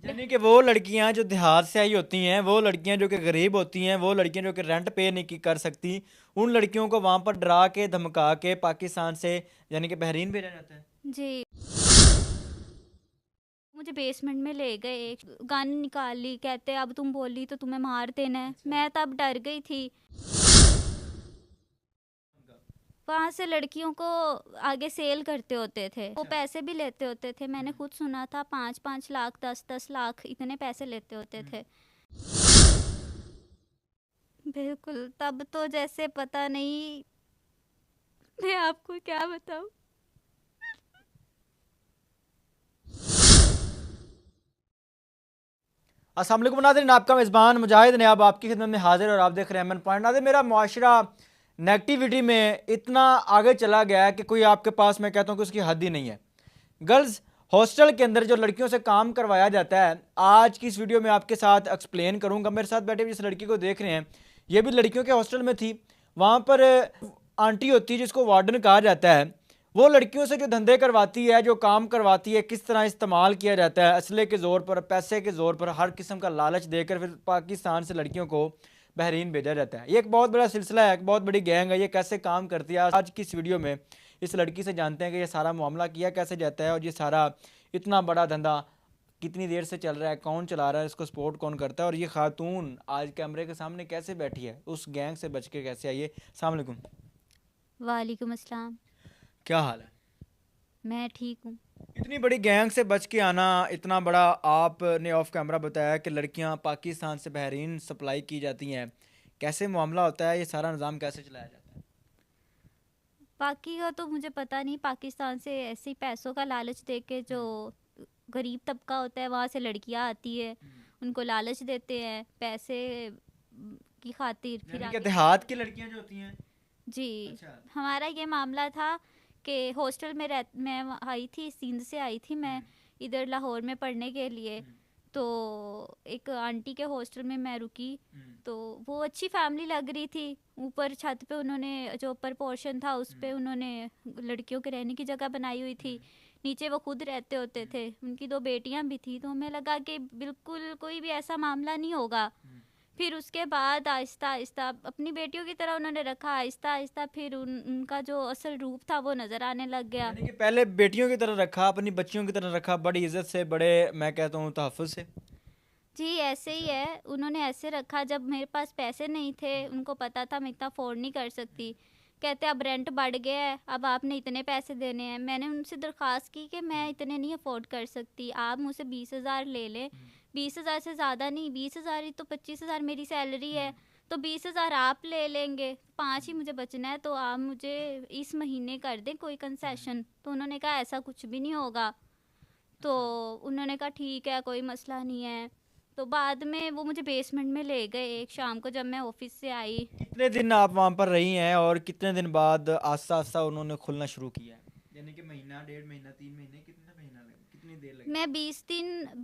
यानी कि वो लड़कियां जो देहात से आई होती हैं, वो लड़कियां जो कि गरीब होती हैं, वो लड़कियां जो कि रेंट पे नहीं कर सकती, उन लड़कियों को वहां पर डरा के धमका के पाकिस्तान से यानी कि बहरीन भेजा जाता है। जी, मुझे बेसमेंट में ले गए, एक गन निकाल ली, कहते अब तुम बोली तो तुम्हें मार देना है। अच्छा। मैं तब डर गई थी। वहाँ से लड़कियों को आगे सेल करते होते थे, वो अच्छा। पैसे भी लेते होते थे। मैंने हम्म। खुद सुना था 5-5 लाख, 10-10 लाख इतने पैसे लेते होते हम्म। थे। बिल्कुल, तब तो जैसे पता नहीं, मैं आपको क्या बताऊँ। अस्सलाम वालेकुम नाज़रीन, आपका मेज़बान मुजाहिद ने अब आपकी खिदमत में हाजिर और आप देख रहे हैं अमन पॉइंट। नाज़रीन, मेरा मुआशरा नेगटिविटी में इतना आगे चला गया है कि कोई आपके पास, मैं कहता हूँ कि उसकी हद ही नहीं है। गर्ल्स हॉस्टल के अंदर जो लड़कियों से काम करवाया जाता है, आज की इस वीडियो में आपके साथ एक्सप्लेन करूँगा। मेरे साथ बैठे हुए जिस लड़की को देख रहे हैं, ये भी लड़कियों के हॉस्टल में थी। वहाँ पर आंटी होती है जिसको वार्डन कहा जाता है, वो लड़कियों से जो धंधे करवाती है, जो काम करवाती है, किस तरह इस्तेमाल किया जाता है, असले के ज़ोर पर, पैसे के ज़ोर पर, हर किस्म का लालच देकर फिर पाकिस्तान से लड़कियों को बहरीन भेजा जाता है। ये एक बहुत बड़ा सिलसिला है, एक बहुत बड़ी गैंग है। ये कैसे काम करती है, आज की इस वीडियो में इस लड़की से जानते हैं कि ये सारा मामला किया कैसे जाता है और ये सारा इतना बड़ा धंधा कितनी देर से चल रहा है, कौन चला रहा है, इसको सपोर्ट कौन करता है और ये खातून आज कैमरे के सामने कैसे बैठी है, उस गैंग से बच के कैसे आई है। अस्सलाम वालेकुम। वालेकुम अस्सलाम। क्या हाल है? मैं ठीक हूँ। इतनी बड़ी गैंग से बच के आना, इतना बड़ा आपने ऑफ कैमरा बताया कि लड़कियां पाकिस्तान से बहरीन सप्लाई की जाती हैं, कैसे मामला होता है, ये सारा निज़ाम कैसे चलाया जाता है? बाकी का तो मुझे पता नहीं, पाकिस्तान से ऐसे ही पैसों का लालच दे के जो हम्म। गरीब तबका होता है वहाँ से लड़कियाँ आती है, हम्म। उनको लालच देते हैं पैसे की खातिर, फिर यानी कि आगे देहात की लड़कियां जो होती हैं। जी। अच्छा। हमारा ये मामला था कि हॉस्टल में मैं आई थी, सिंध से आई थी मैं हम्म। इधर लाहौर में पढ़ने के लिए। हम्म। तो एक आंटी के हॉस्टल में मैं रुकी। हम्म। तो वो अच्छी फैमिली लग रही थी। ऊपर छत पे उन्होंने, जो ऊपर पोर्शन था उस पे हम्म। उन्होंने लड़कियों के रहने की जगह बनाई हुई थी। हम्म। नीचे वो खुद रहते होते हम्म। थे, उनकी 2 बेटियां भी थी। तो हमें लगा कि बिल्कुल कोई भी ऐसा मामला नहीं होगा। हम्म। फिर उसके बाद आहिस्ता आहिस्ता अपनी बेटियों की तरह उन्होंने रखा। आहिस्ता आहिस्ता फिर उनका जो असल रूप था वो नज़र आने लग गया। यानी कि पहले बेटियों की तरह रखा, अपनी बच्चियों की तरह रखा, बड़ी इज्जत से, बड़े मैं कहता हूँ तहफ़्फ़ुज़ से। जी, ऐसे ही है। उन्होंने ऐसे रखा, जब मेरे पास पैसे नहीं थे, उनको पता था मैं इतना अफ़ोर्ड नहीं कर सकती। कहते अब रेंट बढ़ गया है, अब आपने इतने पैसे देने हैं। मैंने उनसे दरख्वास्त की कि मैं इतने नहीं अफ़ोर्ड कर सकती, आप मुझसे 20,000 ले लें। 20,000 से ज़्यादा नहीं, 20,000 ही तो 25,000 मेरी सैलरी है। तो 20,000 आप ले लेंगे, 5 ही मुझे बचना है, तो आप मुझे इस महीने कर दें कोई कंसेशन। तो उन्होंने कहा ऐसा कुछ भी नहीं होगा। तो अच्छा। उन्होंने कहा ठीक है, कोई मसला नहीं है। तो बाद में वो मुझे बेसमेंट में ले गए एक शाम को, जब मैं ऑफिस से आई। कितने दिन आप वहाँ पर रही हैं और कितने दिन बाद आस्ता आस्ता उन्होंने खुलना शुरू किया है? यानी कि महीना, 1.5 महीना, 3 महीने, कितना महीना लगे, कितनी देर लगी? मैं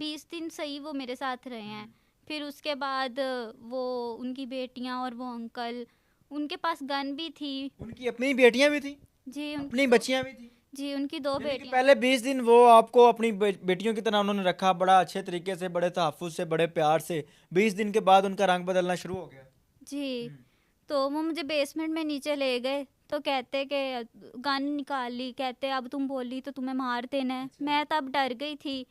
20 दिन सही वो मेरे साथ रहे हैं। हम्म। फिर उसके बाद वो, उनकी बेटियां और वो अंकल, उनके पास गन भी थी। उनकी अपनी बेटियां भी थी? जी उनकी अपनी दो बच्चियां भी थी? जी उनकी दो यानी कि बेटियां पहले 20 दिन वो आपको अपनी बेटियों की तरह उन्होंने रखा, बड़ा अच्छे तरीके से, बड़े तहफ़्फ़ुज़ से, बड़े प्यार से। 20 दिन के बाद उनका रंग बदलना शुरू हो गया। जी। हम्म। तो वो मुझे बेसमेंट में नीचे ले गए। तो कहते कि गन निकाल ली, कहते अब तुम बोली तो तुम्हें मार देना है। अच्छा। मैं तब डर गई थी।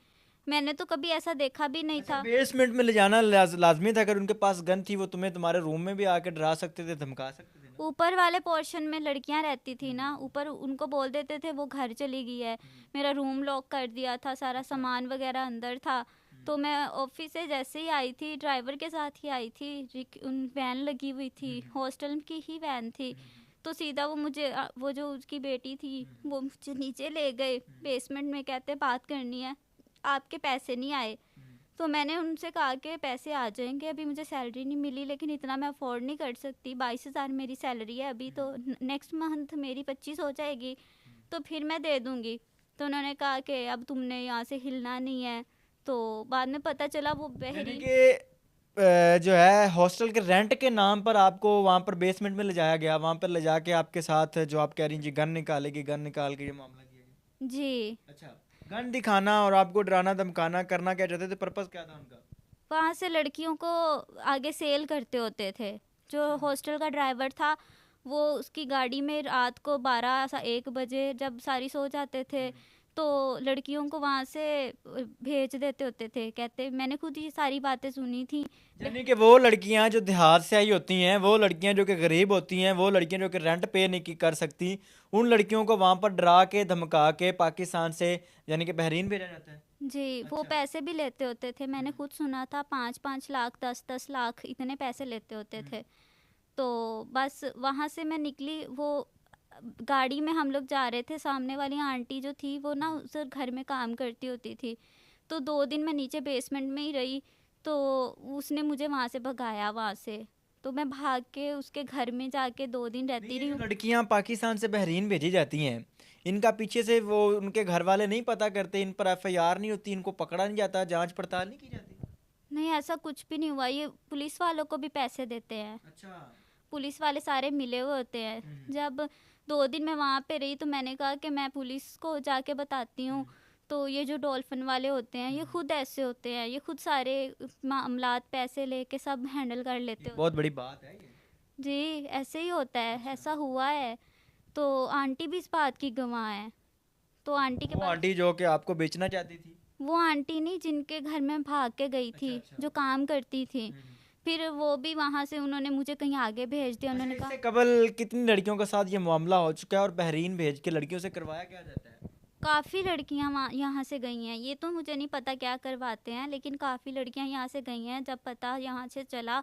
मैंने तो कभी ऐसा देखा भी नहीं अच्छा, था। बेसमेंट में ले जाना लाजमी था? अगर उनके पास गन थी, वो तुम्हें तुम्हारे रूम में भी आके डरा सकते थे, धमका सकते थे ना? ऊपर वाले पोर्शन में लड़कियां रहती थी हम्म। ना, ऊपर उनको बोल देते थे वो घर चली गई है। हम्म। मेरा रूम लॉक कर दिया था, सारा अच्छा। सामान वगैरह अंदर था। हम्म। तो मैं ऑफिस से जैसे ही आई थी, ड्राइवर के साथ ही आई थी, उन वैन लगी हुई थी, हम्म। हॉस्टल की ही वैन थी। हम्म। तो सीधा वो मुझे वो जो उसकी बेटी थी हम्म। वो मुझे नीचे ले गए हम्म। बेसमेंट में। कहते बात करनी है, आपके पैसे नहीं आए। हम्म। तो मैंने उनसे कहा कि पैसे आ जाएंगे, अभी मुझे सैलरी नहीं मिली, लेकिन इतना मैं अफोर्ड नहीं कर सकती। 22,000 मेरी सैलरी है अभी, तो नेक्स्ट मंथ मेरी 25 हो जाएगी, तो फिर मैं दे दूँगी। तो उन्होंने कहा कि अब तुमने यहाँ से हिलना नहीं है। तो बाद में पता चला वो यानी बहरीन। कि जो है हॉस्टल के रेंट के नाम पर आपको वहाँ पर बेसमेंट में ले जाया गया, वहाँ पर ले जाके आपके साथ जो आप कह रही हैं जी गन निकालेगी, गन निकाल के ये मामला किया गया। जी। अच्छा। गन दिखाना और आपको डराना धमकाना करना क्या चाहते थे, पर्पस क्या था उनका? वहाँ से लड़कियों को आगे सेल करते होते थे। जो हॉस्टल का ड्राइवर था, वो उसकी गाड़ी में रात को 12 सा 1 बजे जब सारी सो जाते थे, तो लड़कियों को वहाँ से भेज देते होते थे। कहते, मैंने खुद ये सारी बातें सुनी थी। यानी कि वो लड़कियां जो देहात से आई होती हैं, वो लड़कियां जो कि गरीब होती हैं, वो लड़कियां जो कि रेंट पे नहीं कर सकती, उन लड़कियों को वहां पर डरा के धमका के पाकिस्तान से यानी कि बहरीन भेजा जाता है। जी, वो अच्छा। पैसे भी लेते होते थे। मैंने खुद सुना था 5-5 लाख, 10-10 लाख इतने पैसे लेते होते थे। तो बस वहाँ से मैं निकली, वो गाड़ी में हम लोग जा रहे थे। सामने वाली आंटी जो थी वो ना उस घर में काम करती होती थी, तो 2 दिन मैं नीचे बेसमेंट में ही रही। तो उसने मुझे वहाँ से भगाया वहाँ से, तो मैं भाग के उसके घर में जाके 2 दिन नहीं, रहती ये रही जो हूँ। लड़कियां पाकिस्तान से बहरीन भेजी जाती हैं, इनका पीछे से वो उनके घर वाले नहीं पता करते, इन पर एफआईआर नहीं होती, इनको पकड़ा नहीं जाता, जांच पड़ताल नहीं की जाती? नहीं, ऐसा कुछ भी नहीं हुआ। ये पुलिस वालों को भी पैसे देते हैं। अच्छा। पुलिस वाले सारे मिले हुए होते हैं। जब 2 दिन मैं वहाँ पे रही, तो मैंने कहा कि मैं पुलिस को जाके बताती हूँ। तो ये जो डॉल्फिन वाले होते हैं, ये खुद ऐसे होते हैं, ये खुद सारे मामलात पैसे लेके सब हैंडल कर लेते होते बहुत बड़ी बात है ये। हैं। जी, ऐसे ही होता है, ऐसा हुआ है। तो आंटी भी इस बात की गवाह है। तो आंटी के वो पास, आंटी जो कि आपको बेचना चाहती थी? वो आंटी नहीं, जिनके घर में भाग के गई थी, अच्छा। जो काम करती थी। फिर वो भी वहाँ से उन्होंने मुझे कहीं आगे भेज दिया। अच्छा, उन्होंने कहा इससे कबल कितनी लड़कियों के साथ ये मामला हो चुका है और बहरीन भेज के लड़कियों से करवाया क्या जाता है? काफ़ी लड़कियां वहाँ यहाँ से गई हैं। ये तो मुझे नहीं पता क्या करवाते हैं, लेकिन काफ़ी लड़कियां यहाँ से गई हैं। जब पता यहाँ से चला,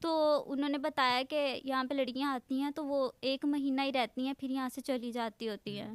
तो उन्होंने बताया कि यहाँ पे लड़कियां आती हैं तो वो 1 महीना ही रहती हैं, फिर यहाँ से चली जाती होती हैं।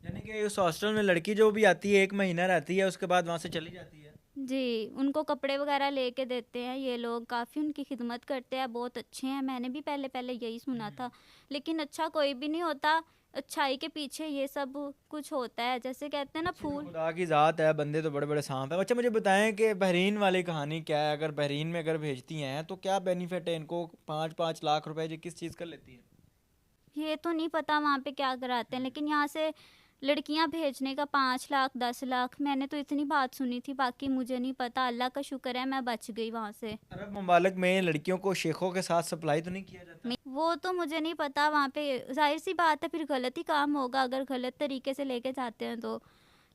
यानी कि उस हॉस्टल में लड़की जो भी आती है 1 महीना रहती है, उसके बाद वहां से चली जाती है? जी, उनको कपड़े वगैरह लेके देते हैं ये लोग, काफ़ी उनकी खिदमत करते हैं, बहुत अच्छे हैं। मैंने भी पहले पहले यही सुना था, लेकिन अच्छा कोई भी नहीं होता। अच्छाई के पीछे ये सब कुछ होता है। जैसे कहते हैं ना, अच्छी तो फूल। खुदा की ज़ात है, बंदे तो बड़े बड़े सांप है। अच्छा, मुझे बताएं कि बहरीन वाली कहानी क्या है? अगर बहरीन में अगर भेजती हैं तो क्या बेनिफिट है इनको? 5-5 लाख रुपए जी किस चीज़ का लेती है? ये तो नहीं पता वहाँ पे क्या कराते हैं, लेकिन यहाँ से लड़कियाँ भेजने का 5 लाख 10 लाख, मैंने तो इतनी बात सुनी थी, बाकी मुझे नहीं पता। अल्लाह का शुक्र है मैं बच गई वहाँ से। अरब ममालिक में लड़कियों को शेखों के साथ सप्लाई तो नहीं किया जाता? वो तो मुझे नहीं पता वहाँ पे, जाहिर सी बात है फिर गलत ही काम होगा अगर गलत तरीके से लेके जाते हैं तो।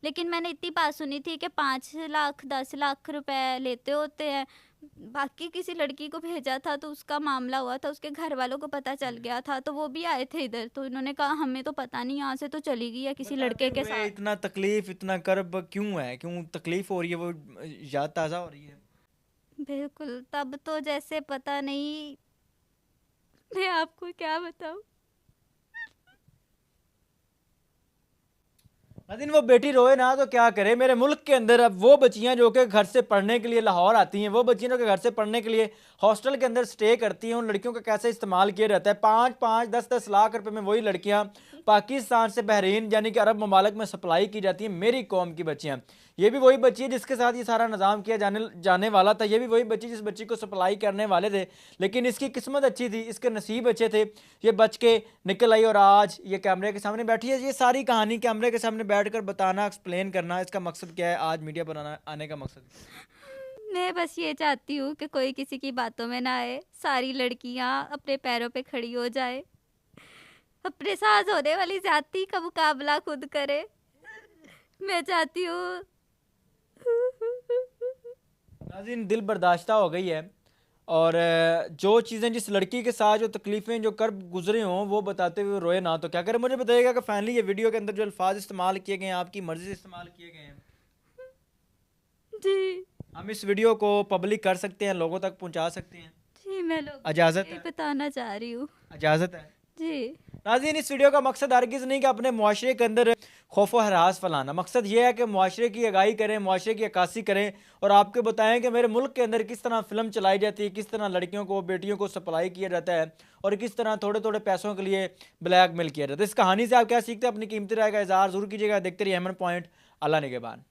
लेकिन मैंने इतनी बात सुनी थी कि 5 लाख 10 लाख रुपए लेते होते हैं। बाकी किसी लड़की को भेजा था तो उसका मामला हुआ था, उसके घर वालों को पता चल गया था, तो वो भी आए थे इधर। तो इन्होंने कहा हमें तो पता नहीं, यहाँ से तो चली गई है किसी बताते लड़के के हुए साथ। इतना तकलीफ इतना कर्ब क्यों है? क्यों तकलीफ हो रही है? वो याद ताज़ा हो रही है? बिल्कुल, तब तो जैसे पता नहीं, मैं आपको क्या बताऊँ। नाज़रीन, वो बेटी रोए ना तो क्या करे। मेरे मुल्क के अंदर अब वो बच्चियां जो कि घर से पढ़ने के लिए लाहौर आती हैं, वो बच्चियां जो कि घर से पढ़ने के लिए हॉस्टल के अंदर स्टे करती हैं, उन लड़कियों का कैसे इस्तेमाल किया जाता है। 5-5 10-10 लाख रुपए में वही लड़कियां पाकिस्तान से बहरीन यानी कि अरब ममालिक में सप्लाई की जाती हैं। मेरी कौम की बच्चियां, ये भी वही बच्ची है जिसके साथ ये सारा निज़ाम किया जाने वाला था। ये भी वही बच्ची जिस बच्ची को सप्लाई करने वाले थे, लेकिन इसकी किस्मत अच्छी थी, इसके नसीब अच्छे थे, ये बच के निकल आई और आज ये कैमरे के सामने बैठी है। ये सारी कहानी कैमरे के सामने बैठकर बताना, एक्सप्लेन करना, इसका मकसद क्या है? आज मीडिया पर आने का मकसद? मैं बस ये चाहती हूँ कि कोई किसी की बातों में ना आए, सारी लड़कियाँ अपने पैरों पे खड़ी हो जाए, अपने साथ होने वाली ज्यादती का मुकाबला खुद करे। मैं चाहती हूँ। नाज़रीन, दिल बर्दाश्ता हो गई है और जो चीज़ें जिस लड़की के साथ जो तकलीफ़ें जो कर्ब गुजरे हों वो बताते हुए रोए ना तो क्या करें। मुझे बताइएगा कि फाइनली ये वीडियो के अंदर जो अल्फाज इस्तेमाल किए गए हैं आपकी मर्ज़ी से इस्तेमाल किए गए हैं? जी, हम इस वीडियो को पब्लिक कर सकते हैं, लोगों तक पहुंचा सकते हैं? जी, मैं लोग इजाज़त ये है? बताना चाह रही हूँ। इजाज़त है? जी, नाज़रीन, इस वीडियो का मकसद हरगिज़ नहीं कि अपने मुआशरे के अंदर खौफ व हरास फैलाना। मकसद ये है कि मुआशरे की आगाही करें, मुआशरे की अक्कासी करें और आपको बताएं कि मेरे मुल्क के अंदर किस तरह फ़िल्म चलाई जाती है, किस तरह लड़कियों को बेटियों को सप्लाई किया जाता है और किस तरह थोड़े थोड़े पैसों के लिए ब्लैकमेल किया जाता है। इस कहानी से आप क्या सीखते हैं? अपनी कीमती राय का इज़हार ज़रूर कीजिएगा। देखते रहिए अमन पॉइंट। अल्लाह निगहबान।